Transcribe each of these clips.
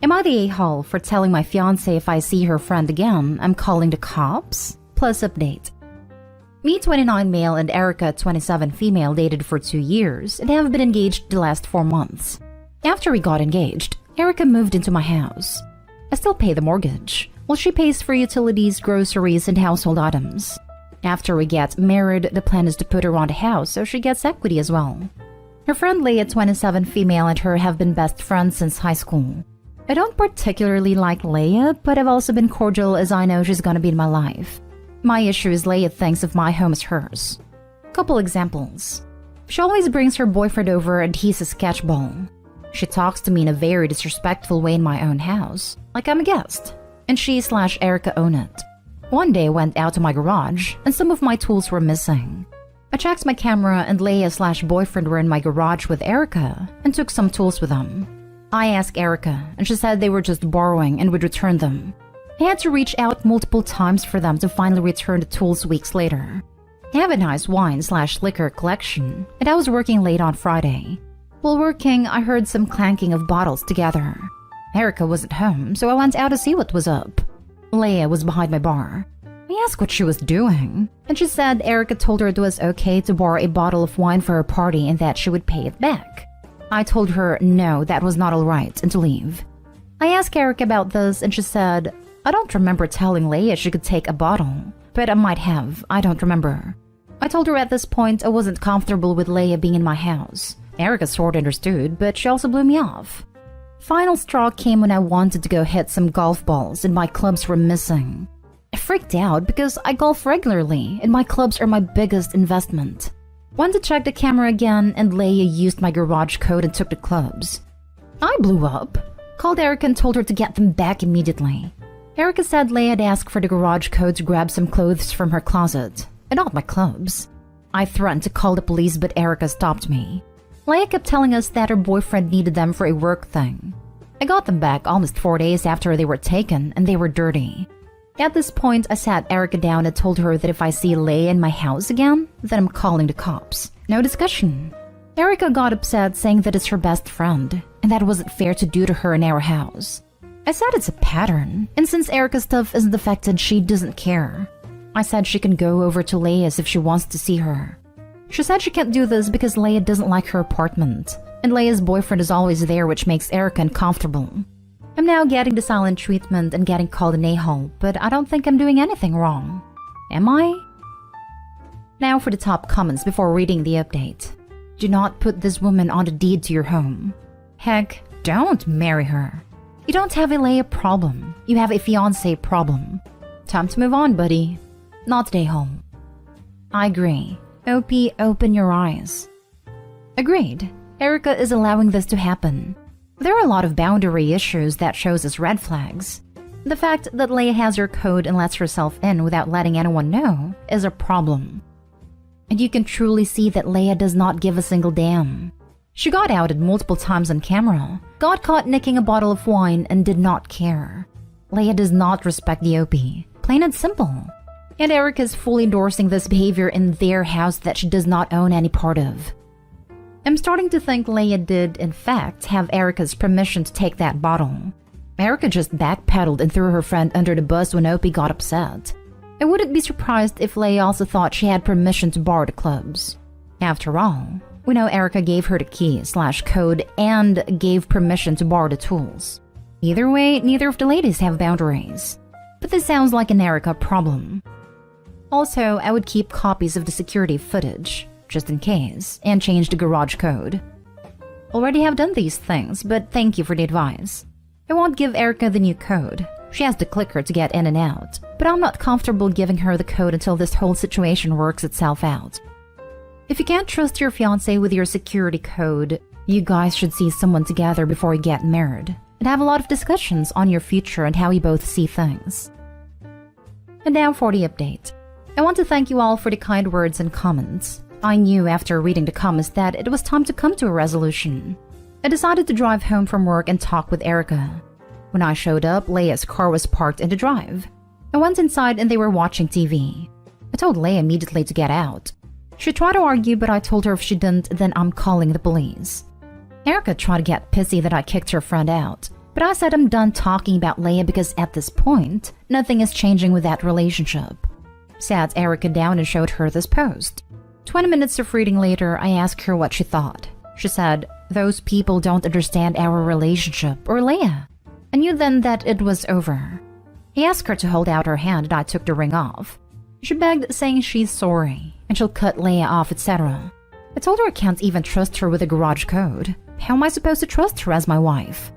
Am I the a-hole for telling my fiancé if I see her friend again, I'm calling the cops? Plus update. Me, 29 male, and Erica, 27 female, dated for 2 years and have been engaged the last 4 months. After we got engaged, Erica moved into my house. I still pay the mortgage, while she pays for utilities, groceries, and household items. After we get married, the plan is to put her on the house so she gets equity as well. Her friend Leah, 27 female, and her have been best friends since high school. I don't particularly like Leah, but I've also been cordial as I know she's gonna be in my life. My issue is Leah thinks of my home as hers. Couple examples. She always brings her boyfriend over and he's a sketchball. She talks to me in a very disrespectful way in my own house, like I'm a guest, and she/Erica own it. One day I went out to my garage and some of my tools were missing. I checked my camera and Leah/boyfriend were in my garage with Erica and took some tools with them. I asked Erica and she said they were just borrowing and would return them. I had to reach out multiple times for them to finally return the tools weeks later. I have a nice wine/liquor collection and I was working late on Friday. While working, I heard some clanking of bottles together. Erica wasn't home, so I went out to see what was up. Leah was behind my bar. I asked what she was doing, and she said Erica told her it was okay to borrow a bottle of wine for her party and that she would pay it back. I told her no, that was not alright, and to leave. I asked Erica about this, and she said, I don't remember telling Leah she could take a bottle, but I might have, I don't remember. I told her at this point I wasn't comfortable with Leah being in my house. Erica sort of understood, but she also blew me off. Final straw came when I wanted to go hit some golf balls and my clubs were missing. I freaked out because I golf regularly and my clubs are my biggest investment. Went to check the camera again and Leah used my garage code and took the clubs. I blew up, called Erica and told her to get them back immediately. Erica said Leah had asked for the garage code to grab some clothes from her closet, and not my clubs. I threatened to call the police but Erica stopped me. Leah kept telling us that her boyfriend needed them for a work thing. I got them back almost 4 days after they were taken and they were dirty. At this point, I sat Erica down and told her that if I see Leah in my house again, then I'm calling the cops. No discussion. Erica got upset saying that it's her best friend and that it wasn't fair to do to her in our house. I said it's a pattern, and since Erica's stuff isn't affected, she doesn't care. I said she can go over to Leah's if she wants to see her. She said she can't do this because Leah doesn't like her apartment, and Leah's boyfriend is always there, which makes Erica uncomfortable. I'm now getting the silent treatment and getting called an a-hole, but I don't think I'm doing anything wrong. Am I? Now for the top comments before reading the update. Do not put this woman on the deed to your home. Heck, don't marry her. You don't have a Leah problem. You have a fiancé problem. Time to move on, buddy. Not the a-hole. I agree. OP, open your eyes. Agreed. Erica is allowing this to happen. There are a lot of boundary issues that shows us red flags. The fact that Leah has her code and lets herself in without letting anyone know is a problem. And you can truly see that Leah does not give a single damn. She got outed multiple times on camera, got caught nicking a bottle of wine, and did not care. Leah does not respect the OP. Plain and simple. And Erica is fully endorsing this behavior in their house that she does not own any part of. I'm starting to think Leah did, in fact, have Erica's permission to take that bottle. Erica just backpedaled and threw her friend under the bus when OP got upset. I wouldn't be surprised if Leah also thought she had permission to borrow the clubs. After all, we know Erica gave her the key/code and gave permission to borrow the tools. Either way, neither of the ladies have boundaries. But this sounds like an Erica problem. Also, I would keep copies of the security footage, just in case, and change the garage code. Already have done these things, but thank you for the advice. I won't give Erica the new code. She has the clicker to get in and out, but I'm not comfortable giving her the code until this whole situation works itself out. If you can't trust your fiancé with your security code, you guys should see someone together before you get married, and have a lot of discussions on your future and how you both see things. And now for the update. I want to thank you all for the kind words and comments. I knew after reading the comments that it was time to come to a resolution. I decided to drive home from work and talk with Erica. When I showed up, Leah's car was parked in the drive. I went inside and they were watching TV. I told Leah immediately to get out. She tried to argue, but I told her if she didn't, then I'm calling the police. Erica tried to get pissy that I kicked her friend out, But I said I'm done talking about Leia because at this point, nothing is changing with that relationship. Sat Erica down and showed her this post. 20 minutes of reading later, I asked her what she thought. She said, "Those people don't understand our relationship or Leia." I knew then that it was over. I asked her to hold out her hand and I took the ring off. She begged, saying she's sorry and she'll cut Leia off, etc. I told her I can't even trust her with a garage code. How am I supposed to trust her as my wife?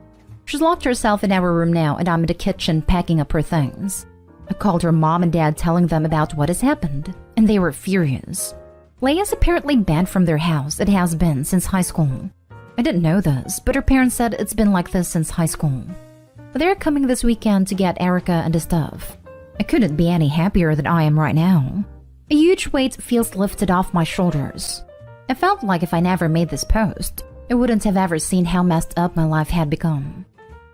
She's locked herself in our room now and I'm in the kitchen packing up her things. I called her mom and dad telling them about what has happened, and they were furious. Leia's apparently banned from their house. It has been since high school. I didn't know this, but her parents said it's been like this since high school. They're coming this weekend to get Erica and the stuff. I couldn't be any happier than I am right now. A huge weight feels lifted off my shoulders. I felt like if I never made this post, I wouldn't have ever seen how messed up my life had become.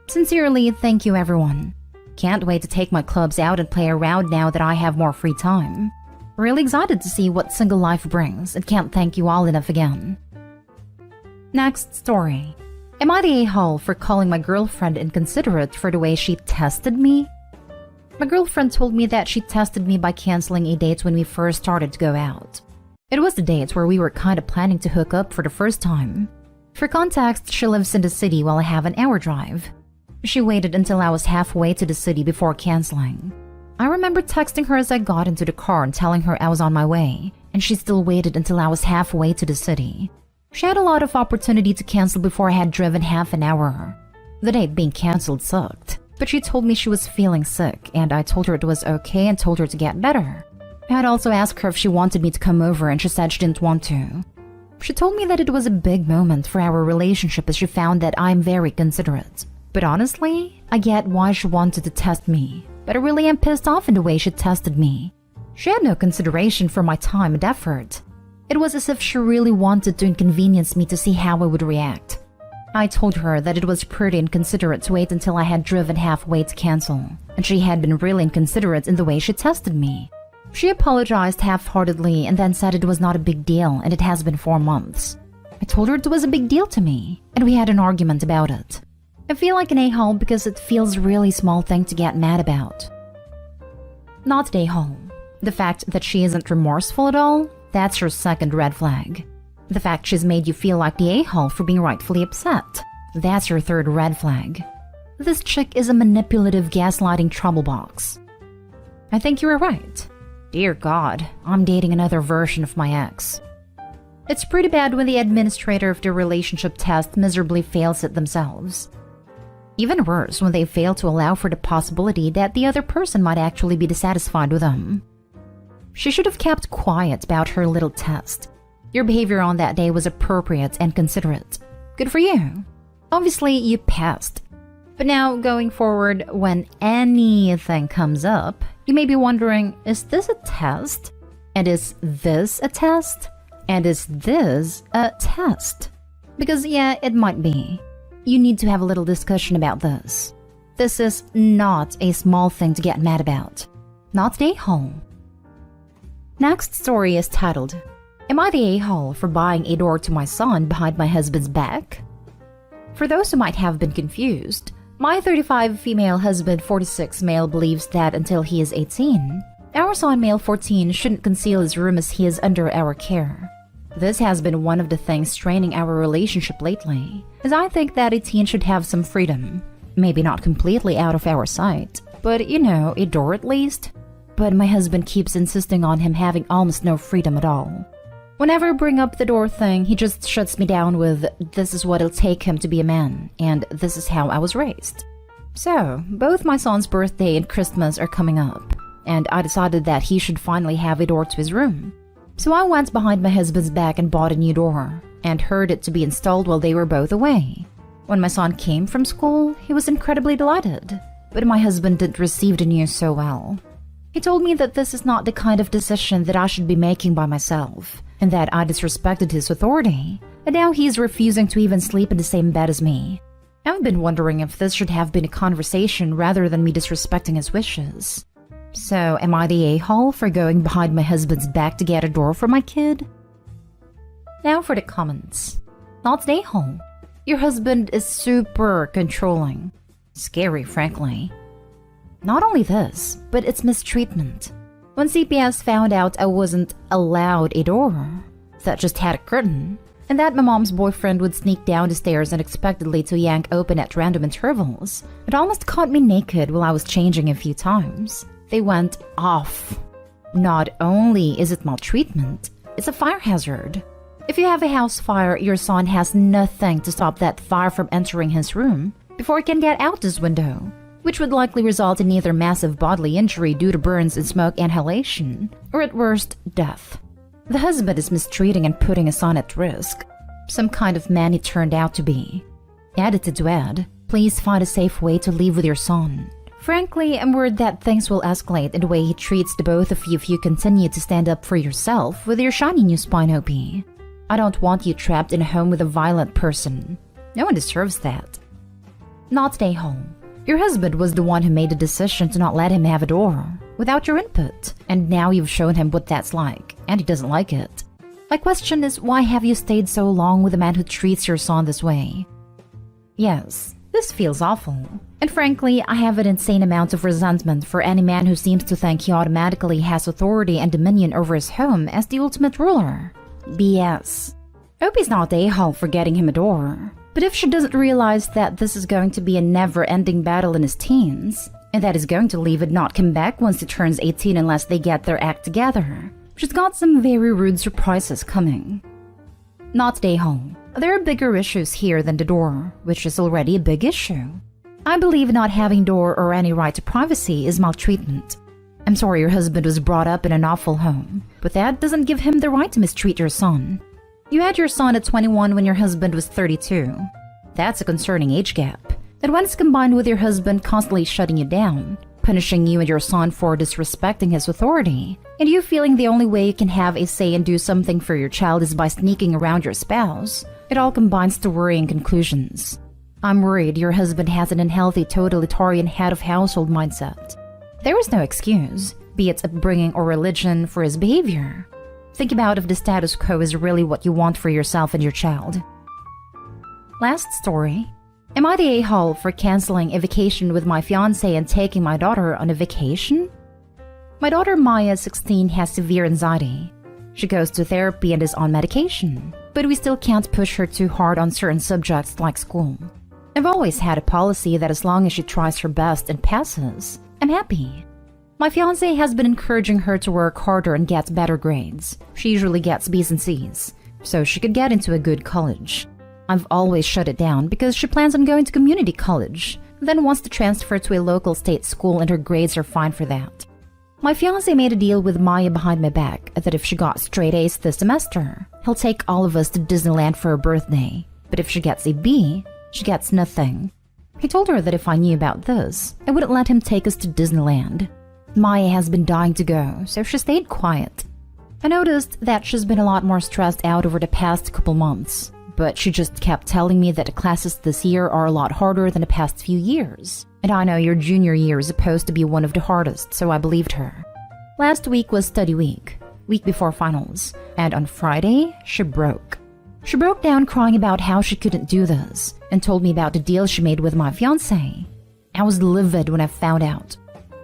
Sincerely, thank you everyone. Can't wait to take my clubs out and play around now that I have more free time. Really excited to see what single life brings and can't thank you all enough again. Next story. Am I the a-hole for calling my girlfriend inconsiderate for the way she tested me? My girlfriend told me that she tested me by canceling a date when we first started to go out. It was the date where we were kind of planning to hook up for the first time. For context, she lives in the city while I have an hour drive. She waited until I was halfway to the city before canceling. I remember texting her as I got into the car and telling her I was on my way, and she still waited until I was halfway to the city. She had a lot of opportunity to cancel before I had driven half an hour. The date being canceled sucked, but she told me she was feeling sick, and I told her it was okay and told her to get better. I had also asked her if she wanted me to come over, and she said she didn't want to. She told me that it was a big moment for our relationship as she found that I'm very considerate. But honestly, I get why she wanted to test me, but I really am pissed off in the way she tested me. She had no consideration for my time and effort. It was as if she really wanted to inconvenience me to see how I would react. I told her that it was pretty inconsiderate to wait until I had driven halfway to cancel, and she had been really inconsiderate in the way she tested me. She apologized half-heartedly and then said it was not a big deal and it has been 4 months. I told her it was a big deal to me, and we had an argument about it. I feel like an a-hole because it feels a really small thing to get mad about. Not an a-hole. The fact that she isn't remorseful at all, that's your second red flag. The fact she's made you feel like the a-hole for being rightfully upset, that's your third red flag. This chick is a manipulative, gaslighting trouble box. I think you were right. Dear God, I'm dating another version of my ex. It's pretty bad when the administrator of the relationship test miserably fails it themselves. Even worse when they fail to allow for the possibility that the other person might actually be dissatisfied with them. She should have kept quiet about her little test. Your behavior on that day was appropriate and considerate. Good for you. Obviously, you passed. But now, going forward, when anything comes up, you may be wondering, is this a test? And is this a test? And is this a test? Because yeah, it might be. You need to have a little discussion about this. This is not a small thing to get mad about. Not the a-hole. Next story is titled, Am I the a-hole for buying a door to my son behind my husband's back? For those who might have been confused, my 35 female husband 46 male believes that until he is 18, our son male 14 shouldn't conceal his room as he is under our care. This has been one of the things straining our relationship lately, as I think that a teen should have some freedom. Maybe not completely out of our sight, but you know, a door at least. But my husband keeps insisting on him having almost no freedom at all. Whenever I bring up the door thing, he just shuts me down with, this is what it'll take him to be a man, and this is how I was raised. So, both my son's birthday and Christmas are coming up, and I decided that he should finally have a door to his room. So I went behind my husband's back and bought a new door, and heard it to be installed while they were both away. When my son came from school, he was incredibly delighted, but my husband didn't receive the news so well. He told me that this is not the kind of decision that I should be making by myself, and that I disrespected his authority, and now he's refusing to even sleep in the same bed as me. I've been wondering if this should have been a conversation rather than me disrespecting his wishes. So, am I the a-hole for going behind my husband's back to get a door for my kid? Now for the comments. Not the a-hole. Your husband is super controlling. Scary, frankly. Not only this, but it's mistreatment. When CPS found out I wasn't allowed a door that just had a curtain, and that my mom's boyfriend would sneak down the stairs unexpectedly to yank open at random intervals, it almost caught me naked while I was changing a few times. They went off. Not only is it maltreatment, it's a fire hazard. If you have a house fire, your son has nothing to stop that fire from entering his room before it can get out this window, which would likely result in either massive bodily injury due to burns and smoke inhalation, or at worst, death. The husband is mistreating and putting his son at risk. Some kind of man he turned out to be. Edited to add, please find a safe way to live with your son. Frankly, I'm worried that things will escalate in the way he treats the both of you if you continue to stand up for yourself with your shiny new spine OP. I don't want you trapped in a home with a violent person. No one deserves that. Not stay home. Your husband was the one who made the decision to not let him have a door, without your input, and now you've shown him what that's like, and he doesn't like it. My question is, why have you stayed so long with a man who treats your son this way? Yes, this feels awful, and frankly, I have an insane amount of resentment for any man who seems to think he automatically has authority and dominion over his home as the ultimate ruler. BS. Opie's not the a-hole for getting him a door. But if she doesn't realize that this is going to be a never-ending battle in his teens, and that he's going to leave and not come back once he turns 18 unless they get their act together, she's got some very rude surprises coming. Not stay home. There are bigger issues here than the door, which is already a big issue. I believe not having door or any right to privacy is maltreatment. I'm sorry your husband was brought up in an awful home, but that doesn't give him the right to mistreat your son. You had your son at 21 when your husband was 32. That's a concerning age gap. And when it's combined with your husband constantly shutting you down, punishing you and your son for disrespecting his authority, and you feeling the only way you can have a say and do something for your child is by sneaking around your spouse, it all combines to worrying conclusions. I'm worried your husband has an unhealthy totalitarian head of household mindset. There is no excuse, be it upbringing or religion, for his behavior. Think about if the status quo is really what you want for yourself and your child. Last story. Am I the a-hole for canceling a vacation with my fiancé and taking my daughter on a vacation? My daughter Maya, 16, has severe anxiety. She goes to therapy and is on medication, but we still can't push her too hard on certain subjects like school. I've always had a policy that as long as she tries her best and passes, I'm happy. My fiancé has been encouraging her to work harder and get better grades. She usually gets B's and C's, so she could get into a good college. I've always shut it down because she plans on going to community college, then wants to transfer to a local state school and her grades are fine for that. My fiancé made a deal with Maya behind my back that if she got straight A's this semester, he'll take all of us to Disneyland for her birthday. But if she gets a B, she gets nothing. He told her that if I knew about this, I wouldn't let him take us to Disneyland. Maya has been dying to go, so she stayed quiet. I noticed that she's been a lot more stressed out over the past couple months, but she just kept telling me that the classes this year are a lot harder than the past few years. And I know your junior year is supposed to be one of the hardest, so I believed her. Last week was study week before finals, and on Friday, she broke. She broke down crying about how she couldn't do this, and told me about the deal she made with my fiancé. I was livid when I found out.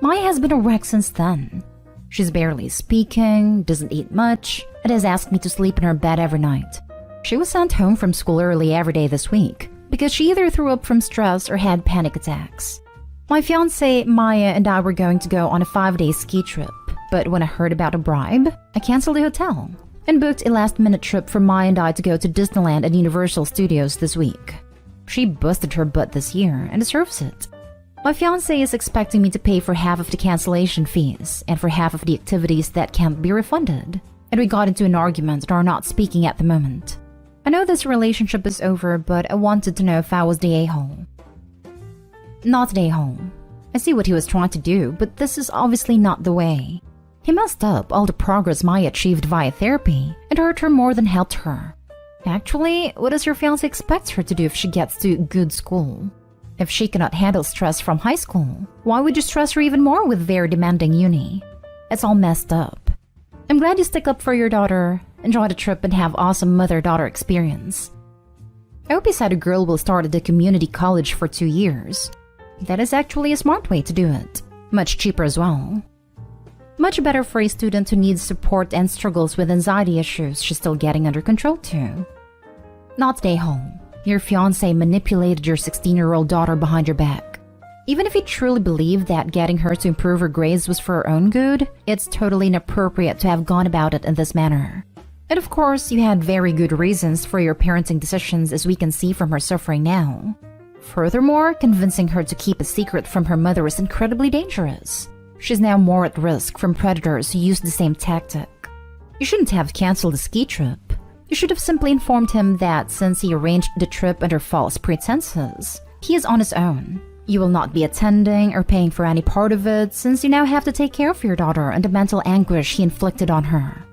Maya has been a wreck since then. She's barely speaking, doesn't eat much, and has asked me to sleep in her bed every night. She was sent home from school early every day this week because she either threw up from stress or had panic attacks. My fiancé, Maya, and I were going to go on a 5-day ski trip, but when I heard about a bribe, I canceled the hotel and booked a last-minute trip for Maya and I to go to Disneyland and Universal Studios this week. She busted her butt this year and deserves it. My fiancé is expecting me to pay for half of the cancellation fees and for half of the activities that can't be refunded, and we got into an argument and are not speaking at the moment. I know this relationship is over, but I wanted to know if I was the a-hole. Not the a-hole. I see what he was trying to do, but this is obviously not the way. He messed up all the progress Maya achieved via therapy and hurt her more than helped her. Actually, what does your fiancé expect her to do if she gets to good school? If she cannot handle stress from high school, why would you stress her even more with very demanding uni? It's all messed up. I'm glad you stick up for your daughter, enjoy the trip, and have awesome mother-daughter experience. I hope you said a girl will start at the community college for 2 years. That is actually a smart way to do it. Much cheaper as well. Much better for a student who needs support and struggles with anxiety issues she's still getting under control too. Not stay home. Your fiancé manipulated your 16-year-old daughter behind your back. Even if you truly believe that getting her to improve her grades was for her own good, it's totally inappropriate to have gone about it in this manner. And of course, you had very good reasons for your parenting decisions, as we can see from her suffering now. Furthermore, convincing her to keep a secret from her mother is incredibly dangerous. She's now more at risk from predators who use the same tactic. You shouldn't have canceled the ski trip. You should have simply informed him that since he arranged the trip under false pretenses, he is on his own. You will not be attending or paying for any part of it, since you now have to take care of your daughter and the mental anguish he inflicted on her.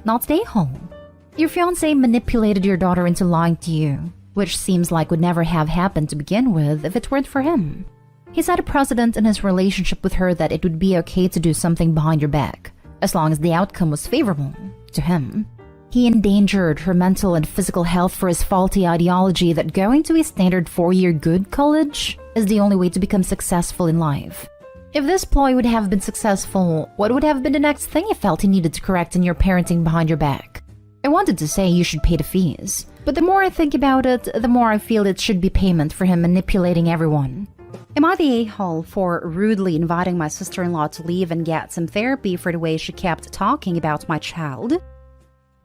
Not stay home. Your fiancé manipulated your daughter into lying to you, which seems like would never have happened to begin with if it weren't for him. He set a precedent in his relationship with her that it would be okay to do something behind your back, as long as the outcome was favorable to him. He endangered her mental and physical health for his faulty ideology that going to a standard 4-year good college is the only way to become successful in life. If this ploy would have been successful, what would have been the next thing you felt he needed to correct in your parenting behind your back? I wanted to say you should pay the fees, but the more I think about it, the more I feel it should be payment for him manipulating everyone. Am I the a-hole for rudely inviting my sister-in-law to leave and get some therapy for the way she kept talking about my child?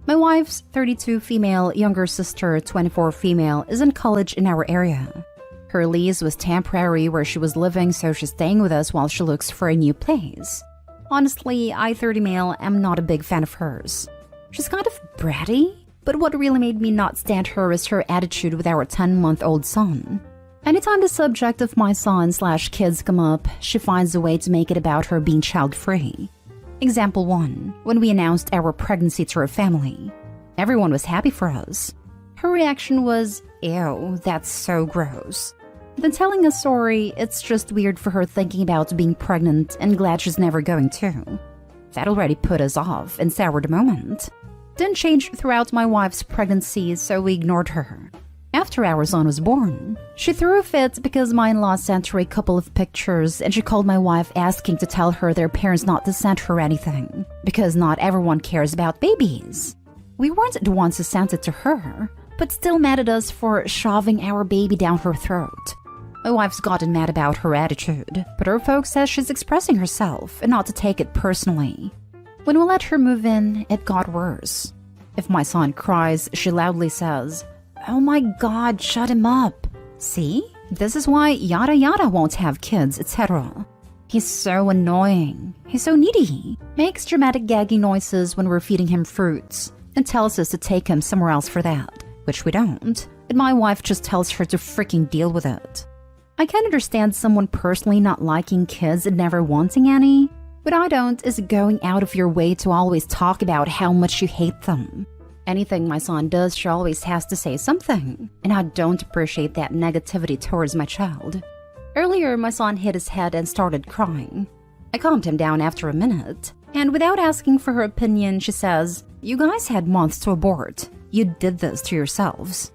My wife's 32 female younger sister, 24 female, is in college in our area. Her lease was temporary where she was living, so she's staying with us while she looks for a new place. Honestly, I, 30 male, am not a big fan of hers. She's kind of bratty, but what really made me not stand her is her attitude with our 10-month-old son. Anytime the subject of my son/kids come up, she finds a way to make it about her being child-free. Example 1, when we announced our pregnancy to her family. Everyone was happy for us. Her reaction was, "Ew, that's so gross." Then telling us sorry, it's just weird for her thinking about being pregnant and glad she's never going to. That already put us off and soured the moment. Didn't change throughout my wife's pregnancy, so we ignored her. After our son was born, she threw a fit because my in-law sent her a couple of pictures and she called my wife asking to tell her their parents not to send her anything, because not everyone cares about babies. We weren't the ones who sent it to her, but still mad at us for shoving our baby down her throat. My wife's gotten mad about her attitude, but her folks says she's expressing herself and not to take it personally. When we let her move in, it got worse. If my son cries, she loudly says, "Oh my God, shut him up. See? This is why yada yada won't have kids, etc. He's so annoying. He's so needy. Makes dramatic gagging noises when we're feeding him fruits and tells us to take him somewhere else for that, which we don't. And my wife just tells her to freaking deal with it. I can understand someone personally not liking kids and never wanting any. What I don't is going out of your way to always talk about how much you hate them. Anything my son does, she always has to say something, and I don't appreciate that negativity towards my child. Earlier, my son hit his head and started crying. I calmed him down after a minute, and without asking for her opinion, she says, "You guys had months to abort. You did this to yourselves."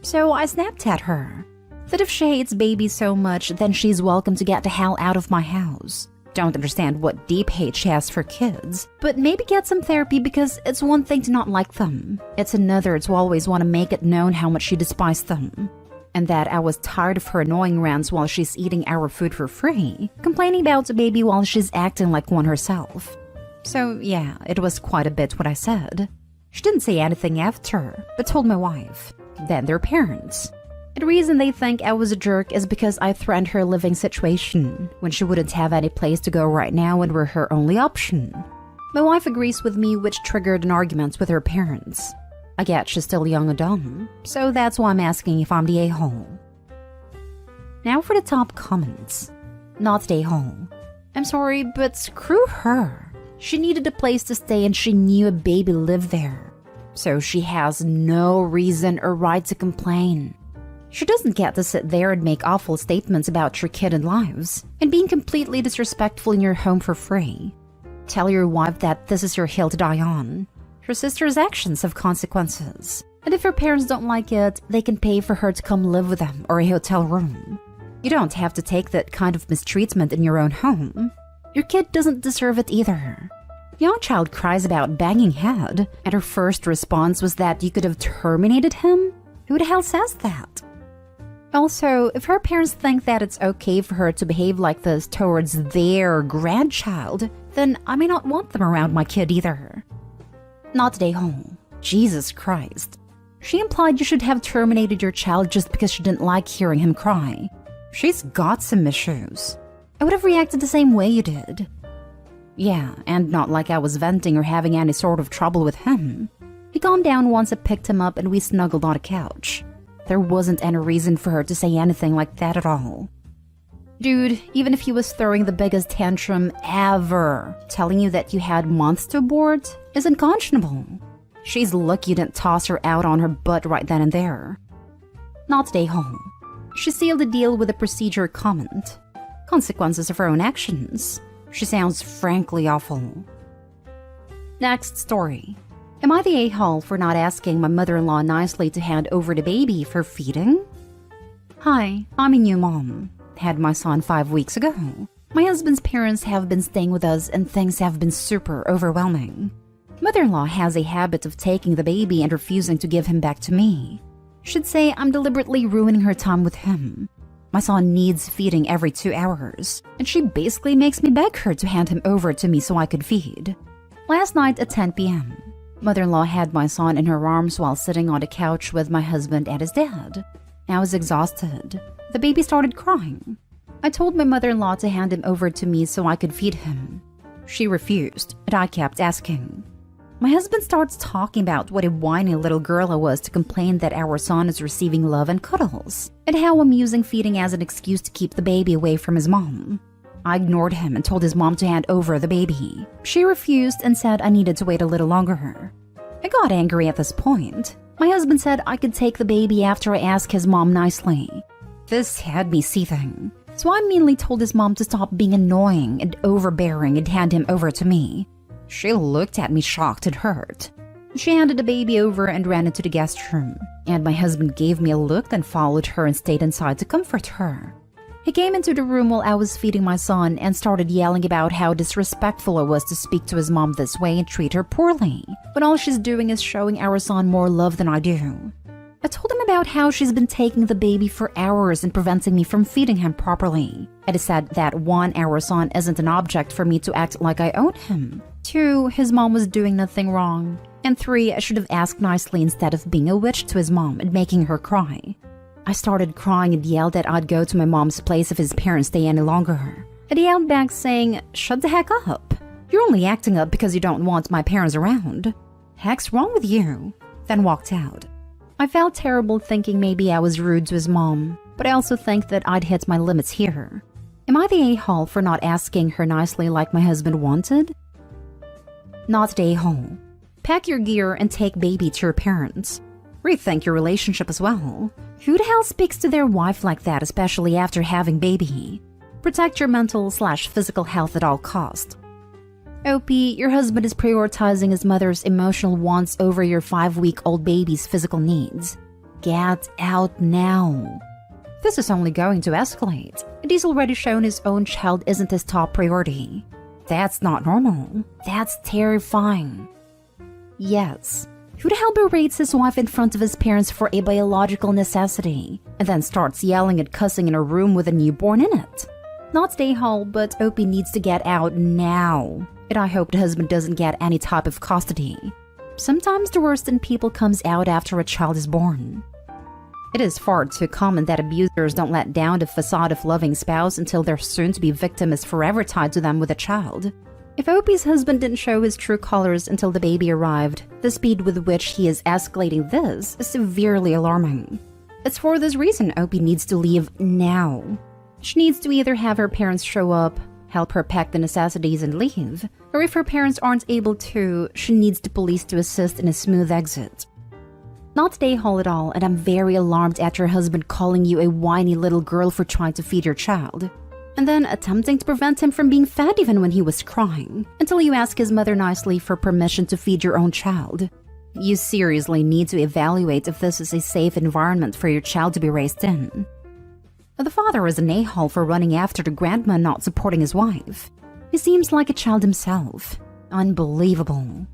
So I snapped at her that if she hates babies so much, then she's welcome to get the hell out of my house. Don't understand what deep hate she has for kids, but maybe get some therapy, because it's one thing to not like them. It's another to always want to make it known how much you despise them. And that I was tired of her annoying rants while she's eating our food for free, complaining about the baby while she's acting like one herself. So yeah, it was quite a bit what I said. She didn't say anything after, but told my wife. Then their parents. The reason they think I was a jerk is because I threatened her living situation when she wouldn't have any place to go right now and were her only option. My wife agrees with me, which triggered an argument with her parents. I get she's still young and dumb, so that's why I'm asking if I'm the a-hole. Now for the top comments. Not the a-hole. I'm sorry, but screw her. She needed a place to stay and she knew a baby lived there. So she has no reason or right to complain. She doesn't get to sit there and make awful statements about your kid and lives, and being completely disrespectful in your home for free. Tell your wife that this is your hill to die on. Her sister's actions have consequences, and if her parents don't like it, they can pay for her to come live with them or a hotel room. You don't have to take that kind of mistreatment in your own home. Your kid doesn't deserve it either. Young child cries about banging head, and her first response was that you could have terminated him? Who the hell says that? Also, if her parents think that it's okay for her to behave like this towards their grandchild, then I may not want them around my kid either. Not today home. Jesus Christ. She implied you should have terminated your child just because she didn't like hearing him cry. She's got some issues. I would have reacted the same way you did. Yeah, and not like I was venting or having any sort of trouble with him. He calmed down once I picked him up and we snuggled on a couch. There wasn't any reason for her to say anything like that at all. Dude, even if he was throwing the biggest tantrum ever, telling you that you had months to abort is unconscionable. She's lucky you didn't toss her out on her butt right then and there. Not today home. She sealed the deal with a procedure comment. Consequences of her own actions. She sounds frankly awful. Next story. Am I the a-hole for not asking my mother-in-law nicely to hand over the baby for feeding? Hi, I'm a new mom. Had my son 5 weeks ago. My husband's parents have been staying with us and things have been super overwhelming. Mother-in-law has a habit of taking the baby and refusing to give him back to me. Should say I'm deliberately ruining her time with him. My son needs feeding every 2 hours, and she basically makes me beg her to hand him over to me so I could feed. Last night at 10 p.m., mother-in-law had my son in her arms while sitting on the couch with my husband and his dad. I was exhausted. The baby started crying. I told my mother-in-law to hand him over to me so I could feed him. She refused, but I kept asking. My husband starts talking about what a whiny little girl I was to complain that our son is receiving love and cuddles, and how I'm using feeding as an excuse to keep the baby away from his mom. I ignored him and told his mom to hand over the baby. She refused and said I needed to wait a little longer. I got angry at this point. My husband said I could take the baby after I asked his mom nicely. This had me seething, so I meanly told his mom to stop being annoying and overbearing and hand him over to me. She looked at me shocked and hurt. She handed the baby over and ran into the guest room, and my husband gave me a look, then followed her and stayed inside to comfort her. He came into the room while I was feeding my son and started yelling about how disrespectful I was to speak to his mom this way and treat her poorly, when all she's doing is showing our son more love than I do. I told him about how she's been taking the baby for hours and preventing me from feeding him properly. And he said that 1, our son isn't an object for me to act like I own him. 2, his mom was doing nothing wrong. And 3, I should have asked nicely instead of being a witch to his mom and making her cry. I started crying and yelled that I'd go to my mom's place if his parents stay any longer. And he yelled back saying, "Shut the heck up. You're only acting up because you don't want my parents around. Heck's wrong with you?" Then walked out. I felt terrible thinking maybe I was rude to his mom, but I also think that I'd hit my limits here. Am I the a-hole for not asking her nicely like my husband wanted? Not the a-hole. Pack your gear and take baby to your parents. Rethink your relationship as well. Who the hell speaks to their wife like that, especially after having baby? Protect your mental/physical health at all cost. OP, your husband is prioritizing his mother's emotional wants over your 5-week-old baby's physical needs. Get out now. This is only going to escalate, and he's already shown his own child isn't his top priority. That's not normal. That's terrifying. Yes. Who the hell berates his wife in front of his parents for a biological necessity, and then starts yelling and cussing in a room with a newborn in it? Not stay home, but OP needs to get out now. And I hope the husband doesn't get any type of custody. Sometimes the worst in people comes out after a child is born. It is far too common that abusers don't let down the facade of loving spouse until their soon-to-be victim is forever tied to them with a child. If OP's husband didn't show his true colors until the baby arrived, the speed with which he is escalating this is severely alarming. It's for this reason OP needs to leave now. She needs to either have her parents show up, help her pack the necessities and leave, or if her parents aren't able to, she needs the police to assist in a smooth exit. Not stay home at all, and I'm very alarmed at your husband calling you a whiny little girl for trying to feed your child, and then attempting to prevent him from being fed even when he was crying, until you ask his mother nicely for permission to feed your own child. You seriously need to evaluate if this is a safe environment for your child to be raised in. The father is an a-hole for running after the grandma and not supporting his wife. He seems like a child himself. Unbelievable.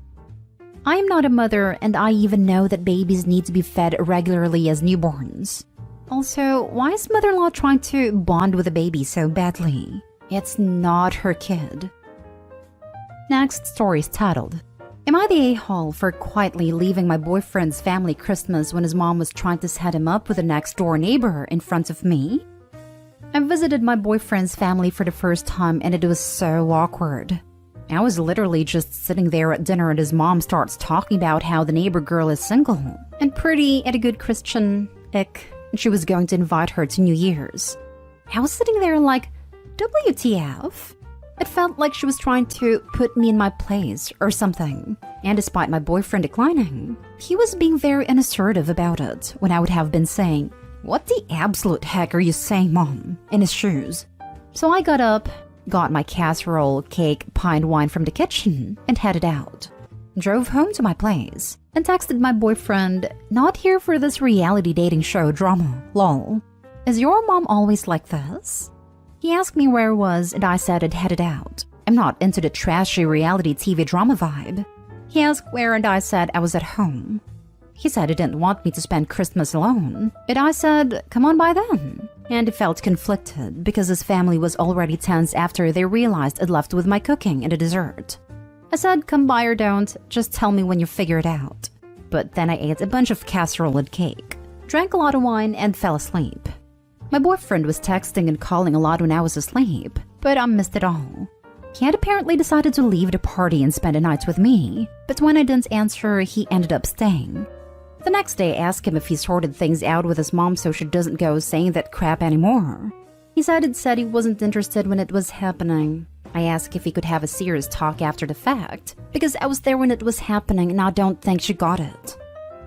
I am not a mother, and I even know that babies need to be fed regularly as newborns. Also, why is mother-in-law trying to bond with the baby so badly? It's not her kid. Next story is titled, Am I the a-hole for quietly leaving my boyfriend's family Christmas when his mom was trying to set him up with a next-door neighbor in front of me? I visited my boyfriend's family for the first time and it was so awkward. I was literally just sitting there at dinner and his mom starts talking about how the neighbor girl is single and pretty and a good Christian, and she was going to invite her to New Year's. I was sitting there like, WTF? It felt like she was trying to put me in my place or something. And despite my boyfriend declining, he was being very unassertive about it when I would have been saying, "What the absolute heck are you saying, Mom?" in his shoes. So I got up, got my casserole, cake, pie, and wine from the kitchen, and headed out. Drove home to my place, and texted my boyfriend, "Not here for this reality dating show drama, lol. Is your mom always like this?" He asked me where I was, and I said I'd headed out. I'm not into the trashy reality TV drama vibe. He asked where, and I said I was at home. He said he didn't want me to spend Christmas alone, and I said, "Come on by then." And he felt conflicted because his family was already tense after they realized I'd left with my cooking and a dessert. I said, "Come by or don't, just tell me when you figure it out." But then I ate a bunch of casserole and cake, drank a lot of wine, and fell asleep. My boyfriend was texting and calling a lot when I was asleep, but I missed it all. He had apparently decided to leave the party and spend a night with me, but when I didn't answer, he ended up staying. The next day, I asked him if he sorted things out with his mom so she doesn't go saying that crap anymore. He said he wasn't interested when it was happening. I asked if he could have a serious talk after the fact, because I was there when it was happening and I don't think she got it.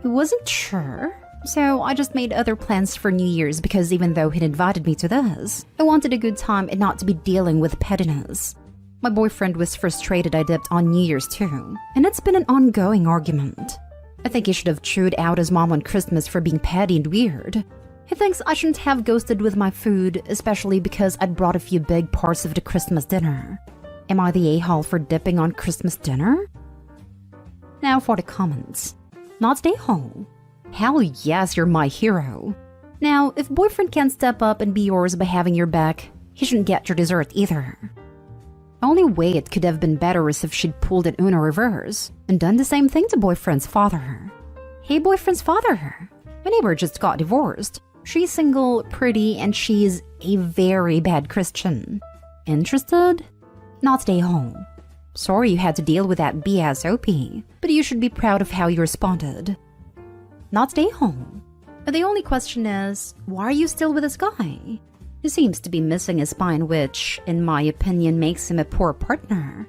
He wasn't sure, so I just made other plans for New Year's because even though he'd invited me to this, I wanted a good time and not to be dealing with pettiness. My boyfriend was frustrated I dipped on New Year's too, and it's been an ongoing argument. I think he should have chewed out his mom on Christmas for being petty and weird. He thinks I shouldn't have ghosted with my food, especially because I'd brought a few big parts of the Christmas dinner. Am I the a-hole for dipping on Christmas dinner? Now for the comments. Not the a-hole. Hell yes, you're my hero. Now, if boyfriend can't step up and be yours by having your back, he shouldn't get your dessert either. Only way it could have been better is if she'd pulled an Uno reverse and done the same thing to boyfriend's father. Hey, boyfriend's father. My neighbor just got divorced. She's single, pretty, and she's a very bad Christian. Interested? Not stay home. Sorry you had to deal with that BSOP, but you should be proud of how you responded. Not stay home. The only question is, why are you still with this guy? He seems to be missing a spine, which, in my opinion, makes him a poor partner.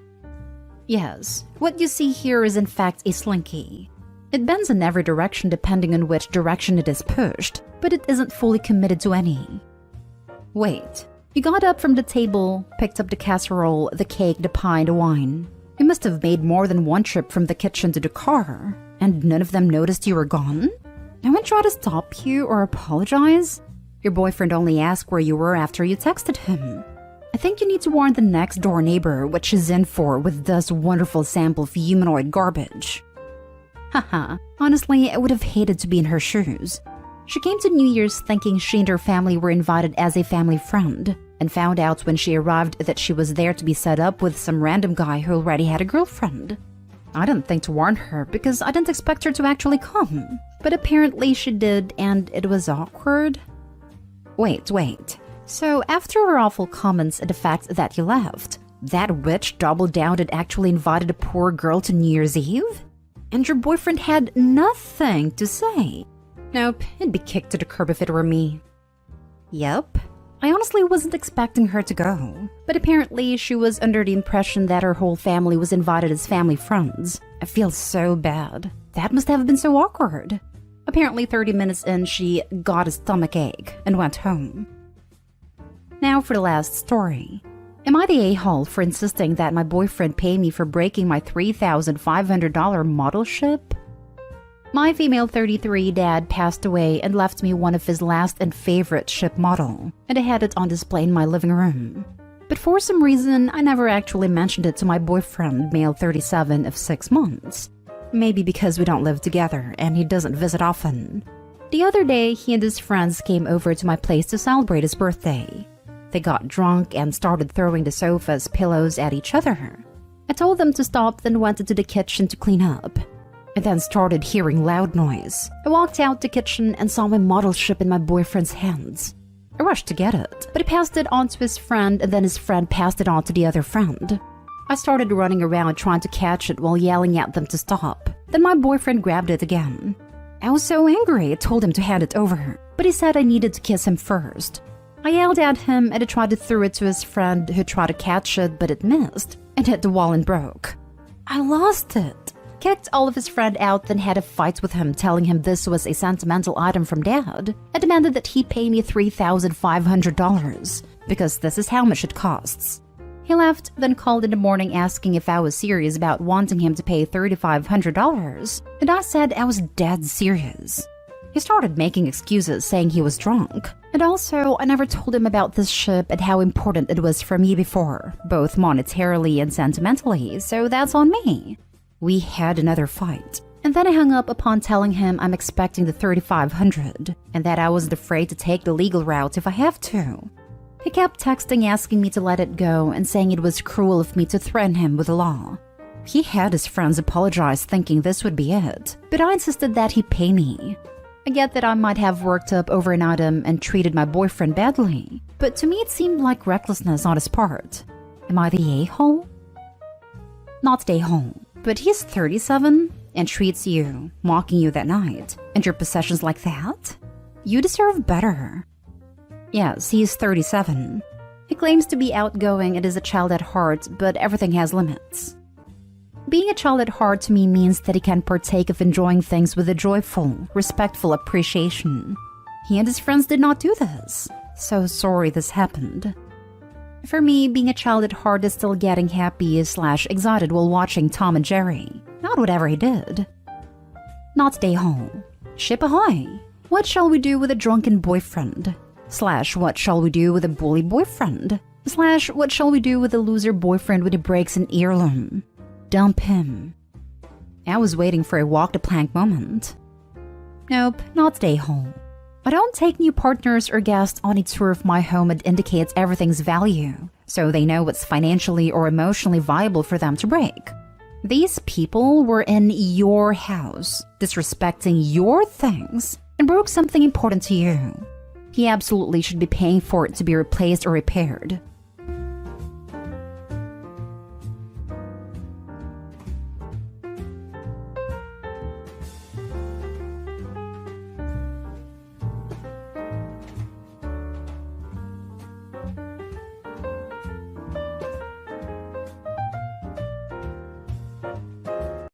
Yes, what you see here is in fact a slinky. It bends in every direction depending on which direction it is pushed, but it isn't fully committed to any. Wait, you got up from the table, picked up the casserole, the cake, the pie, the wine. You must have made more than one trip from the kitchen to the car, and none of them noticed you were gone? No one tried to stop you or apologize? Your boyfriend only asked where you were after you texted him. I think you need to warn the next door neighbor what she's in for with this wonderful sample of humanoid garbage. Haha, honestly, I would have hated to be in her shoes. She came to New Year's thinking she and her family were invited as a family friend, and found out when she arrived that she was there to be set up with some random guy who already had a girlfriend. I didn't think to warn her because I didn't expect her to actually come, but apparently she did, and it was awkward. Wait. So after her awful comments and the fact that you left, that witch doubled down and actually invited a poor girl to New Year's Eve? And your boyfriend had nothing to say? Nope, it'd be kicked to the curb if it were me. Yep. I honestly wasn't expecting her to go, but apparently she was under the impression that her whole family was invited as family friends. I feel so bad. That must have been so awkward. Apparently 30 minutes in, she got a stomachache and went home. Now for the last story. Am I the a-hole for insisting that my boyfriend pay me for breaking my $3,500 model ship? My female 33 dad passed away and left me one of his last and favorite ship model, and I had it on display in my living room. But for some reason, I never actually mentioned it to my boyfriend, male 37 of 6 months. Maybe because we don't live together and he doesn't visit often. The other day, he and his friends came over to my place to celebrate his birthday. They got drunk and started throwing the sofa's pillows at each other. I told them to stop, then went into the kitchen to clean up. I then started hearing loud noise. I walked out the kitchen and saw my model ship in my boyfriend's hands. I rushed to get it, but he passed it on to his friend, and then his friend passed it on to the other friend. I started running around trying to catch it while yelling at them to stop. Then my boyfriend grabbed it again. I was so angry I told him to hand it over, but he said I needed to kiss him first. I yelled at him and I tried to throw it to his friend, who tried to catch it, but it missed and hit the wall and broke. I lost it. Kicked all of his friend out, then had a fight with him, telling him this was a sentimental item from dad. I demanded that he pay me $3,500 because this is how much it costs. He left, then called in the morning asking if I was serious about wanting him to pay $3,500, and I said I was dead serious. He started making excuses, saying he was drunk. And also, I never told him about this ship and how important it was for me before, both monetarily and sentimentally, so that's on me. We had another fight, and then I hung up upon telling him I'm expecting the $3,500 and that I wasn't afraid to take the legal route if I have to. He kept texting asking me to let it go and saying it was cruel of me to threaten him with the law. He had his friends apologize thinking this would be it, but I insisted that he pay me. I get that I might have worked up over an item and treated my boyfriend badly, but to me it seemed like recklessness on his part. Am I the a-hole? Not the a-hole. But he's 37 and treats you, mocking you that night, and your possessions like that? You deserve better. Yes, he's 37. He claims to be outgoing and is a child at heart, but everything has limits. Being a child at heart to me means that he can partake of enjoying things with a joyful, respectful appreciation. He and his friends did not do this. So sorry this happened. For me, being a child at heart is still getting happy/excited while watching Tom and Jerry. Not whatever he did. Not stay home. Ship ahoy! What shall we do with a drunken boyfriend? / what shall we do with a bully boyfriend? / what shall we do with a loser boyfriend when he breaks an heirloom? Dump him. I was waiting for a walk the plank moment. Nope, not stay home. I don't take new partners or guests on a tour of my home that indicates everything's value, so they know what's financially or emotionally viable for them to break. These people were in your house, disrespecting your things, and broke something important to you. He absolutely should be paying for it to be replaced or repaired.